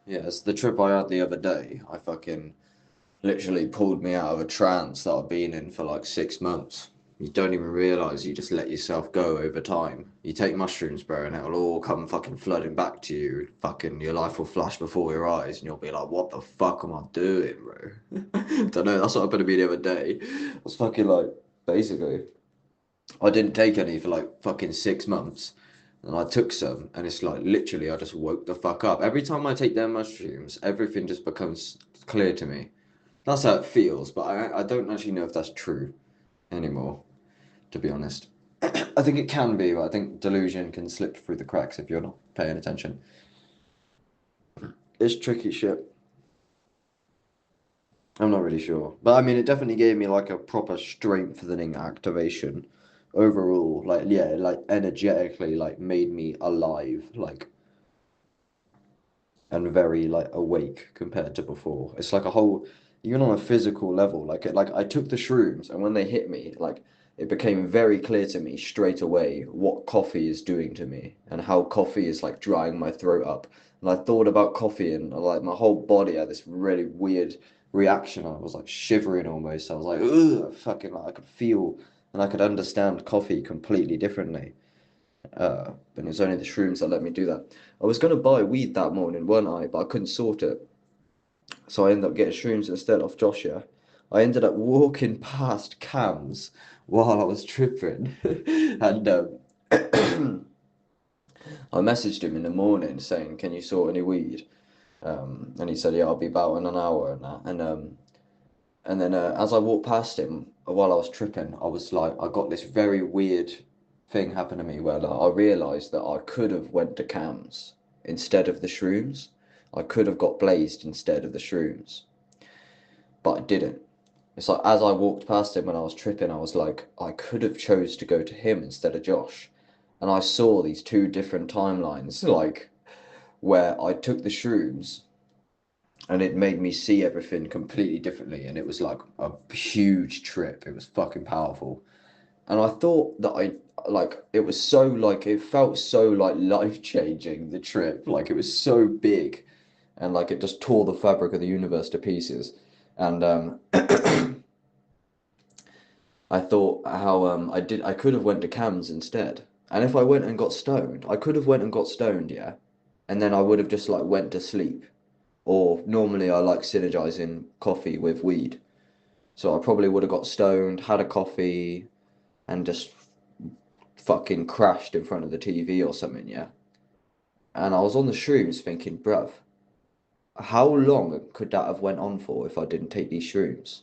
Yeah, it's the trip I had the other day. I fucking literally pulled me out of a trance that I've been in for like 6 months. You don't even realize you just let yourself go over time. You take mushrooms, bro, and it'll all come fucking flooding back to you. Fucking your life will flash before your eyes, and you'll be like, "What the fuck am I doing, bro?" Don't know. That's what happened to me the other day. I was fucking like, basically, I didn't take any for like fucking 6 months. And I took some, and it's like literally, I just woke the fuck up. Every time I take their mushrooms, everything just becomes clear to me. That's how it feels, but I don't actually know if that's true anymore, to be honest. I think it can be, but I think delusion can slip through the cracks if you're not paying attention. It's tricky shit. I'm not really sure. But I mean, it definitely gave me like a proper strengthening activation overall. Like, yeah, like energetically, like made me alive, like, and very like awake compared to before. It's like a whole, even on a physical level, like I took the shrooms and when they hit me, like it became very clear to me straight away what coffee is doing to me and how coffee is like drying my throat up. And I thought about coffee and like my whole body had this really weird reaction. I was like shivering almost. I was like, ugh, fucking like I could feel and I could understand coffee completely differently. And it was only the shrooms that let me do that. I was going to buy weed that morning, weren't I? But I couldn't sort it. So I ended up getting shrooms instead off Joshua. I ended up walking past Cam's while I was tripping. And I messaged him in the morning saying, "Can you sort any weed?" And he said, "Yeah, I'll be about in an hour and that." And then as I walked past him while I was tripping, I was like, I got this very weird thing happen to me where like, I realized that I could have went to Cam's instead of the shrooms. I could have got blazed instead of the shrooms, but I didn't. It's like as I walked past him when I was tripping, I was like, I could have chose to go to him instead of Josh. And I saw these two different timelines, like where I took the shrooms and it made me see everything completely differently. And it was like a huge trip. It was fucking powerful. And I thought that I like it was so like it felt so like life changing the trip. Like it was so big and like it just tore the fabric of the universe to pieces. And I thought how I could have went to Cam's instead. And if I went and got stoned, I could have went and got stoned, yeah. And then I would have just like went to sleep. Or normally I like synergizing coffee with weed. So I probably would have got stoned, had a coffee, and just fucking crashed in front of the TV or something, yeah. And I was on the shrooms thinking, bruv, how long could that have went on for if I didn't take these shrooms?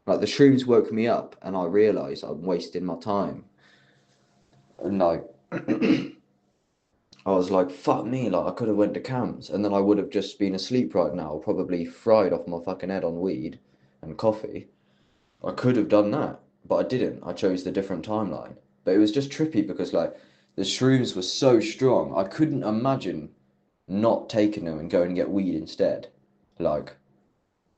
Like the shrooms woke me up and I realized I'm wasting my time. And like I was like, fuck me, like I could have went to camps and then I would have just been asleep right now, probably fried off my fucking head on weed and coffee. I could have done that, but I didn't. I chose the different timeline. But it was just trippy because like the shrooms were so strong, I couldn't imagine not taking them and going and get weed instead. Like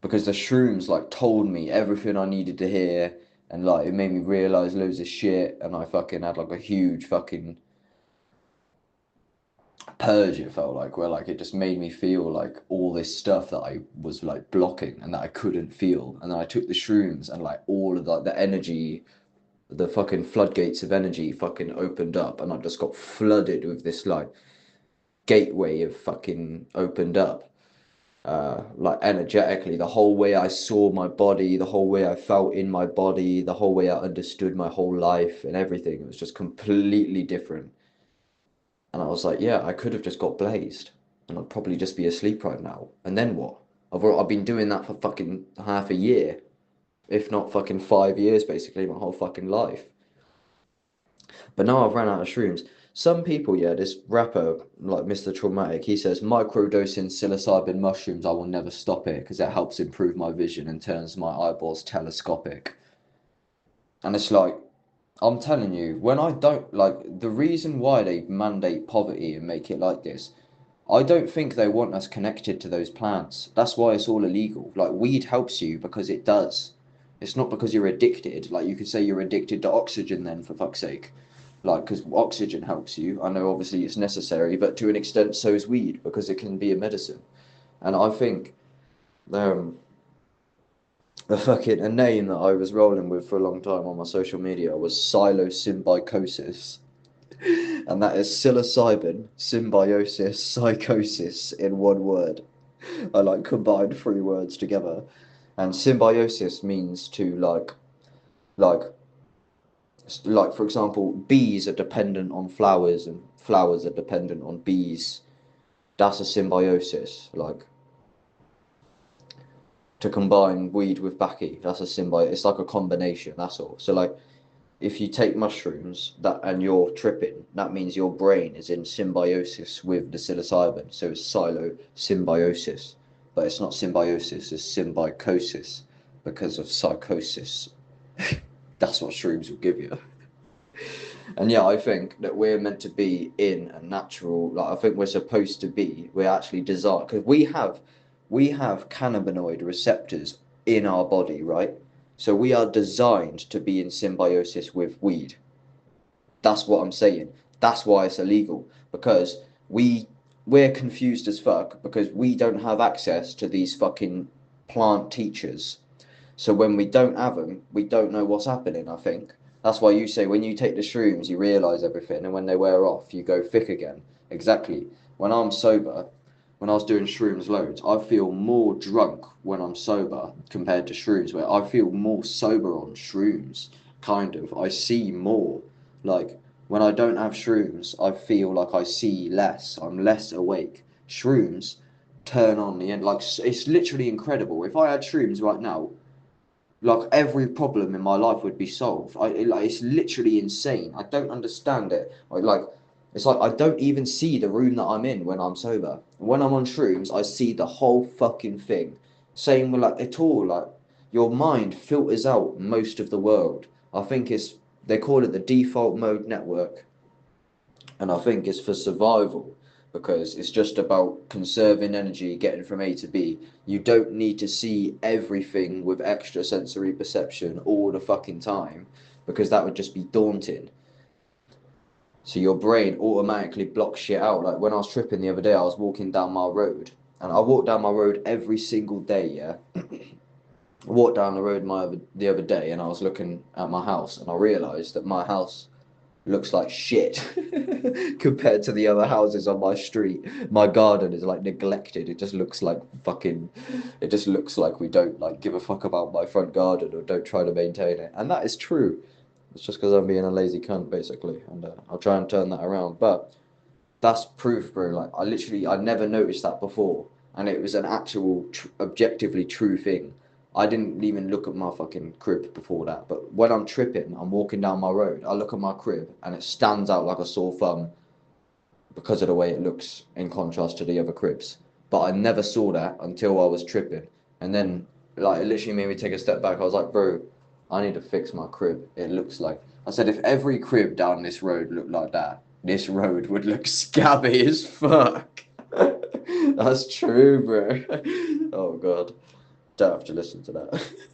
because the shrooms like told me everything I needed to hear and like it made me realize loads of shit and I fucking had like a huge fucking purge it felt like where like it just made me feel like all this stuff that I was like blocking and that I couldn't feel and then I took the shrooms and like all of like the energy the fucking floodgates of energy fucking opened up and I just got flooded with this like gateway of fucking opened up like energetically the whole way I saw my body the whole way I felt in my body the whole way I understood my whole life and everything it was just completely different and I was like yeah I could have just got blazed and I'd probably just be asleep right now and then what I've been doing that for fucking half a year if not fucking 5 years basically my whole fucking life. But now I've ran out of shrooms. Some people, yeah, this rapper, like Mr. Traumatic, he says, microdosing psilocybin mushrooms, I will never stop it because it helps improve my vision and turns my eyeballs telescopic. And it's like, I'm telling you, when I don't, like, the reason why they mandate poverty and make it like this, I don't think they want us connected to those plants. That's why it's all illegal. Like, weed helps you because it does. It's not because you're addicted. Like, you could say you're addicted to oxygen then, for fuck's sake. Like, because oxygen helps you. I know obviously it's necessary, but to an extent, so is weed because it can be a medicine. And I think um, a name that I was rolling with for a long time on my social media was psilosymbiosis. And that is psilocybin, symbiosis, psychosis in one word. I like combined three words together. And symbiosis means to like like for example, bees are dependent on flowers and flowers are dependent on bees. That's a symbiosis. Like to combine weed with baki, that's a symbiosis. It's like a combination, that's all. So like if you take mushrooms that and you're tripping, that means your brain is in symbiosis with the psilocybin. So it's symbiosis. But it's not symbiosis, it's symbiosis because of psychosis. That's what shrooms will give you. And yeah, I think that we're meant to be in a natural, like I think we're supposed to be, we're actually designed because we have cannabinoid receptors in our body, right? So we are designed to be in symbiosis with weed. That's what I'm saying. That's why it's illegal because we we're confused as fuck because we don't have access to these fucking plant teachers. So when we don't have them, we don't know what's happening, I think. That's why you say when you take the shrooms, you realize everything, and when they wear off, you go thick again. Exactly. When I'm sober, when I was doing shrooms loads, I feel more drunk when I'm sober compared to shrooms, where I feel more sober on shrooms, kind of. I see more. Like, when I don't have shrooms, I feel like I see less. I'm less awake. Shrooms turn on the end. Like, it's literally incredible. If I had shrooms right now, like every problem in my life would be solved. Like it's literally insane. I don't understand it. It's like I don't even see the room that I'm in when I'm sober. When I'm on shrooms, I see the whole fucking thing. Same with like it all. Like your mind filters out most of the world. I think it's they call it the default mode network, and I think it's for survival because it's just about conserving energy, getting from A to B. You don't need to see everything with extra sensory perception all the fucking time because that would just be daunting. So your brain automatically blocks shit out. Like when I was tripping the other day, I was walking down my road and I walk down my road every single day, yeah. I walked down the road the other day and I was looking at my house and I realised that my house looks like shit compared to the other houses on my street. My garden is like neglected. It just looks like fucking, it just looks like we don't like give a fuck about my front garden or don't try to maintain it. And that is true. It's just because I'm being a lazy cunt basically. And I'll try and turn that around. But that's proof, bro. Like I never noticed that before. And it was an actual objectively true thing. I didn't even look at my fucking crib before that. But when I'm tripping, I'm walking down my road, I look at my crib and it stands out like a sore thumb because of the way it looks in contrast to the other cribs. But I never saw that until I was tripping. And then, like, it literally made me take a step back. I was like, bro, I need to fix my crib. It looks like. I said, if every crib down this road looked like that, this road would look scabby as fuck. That's true, bro. Oh, God. Don't have to listen to that.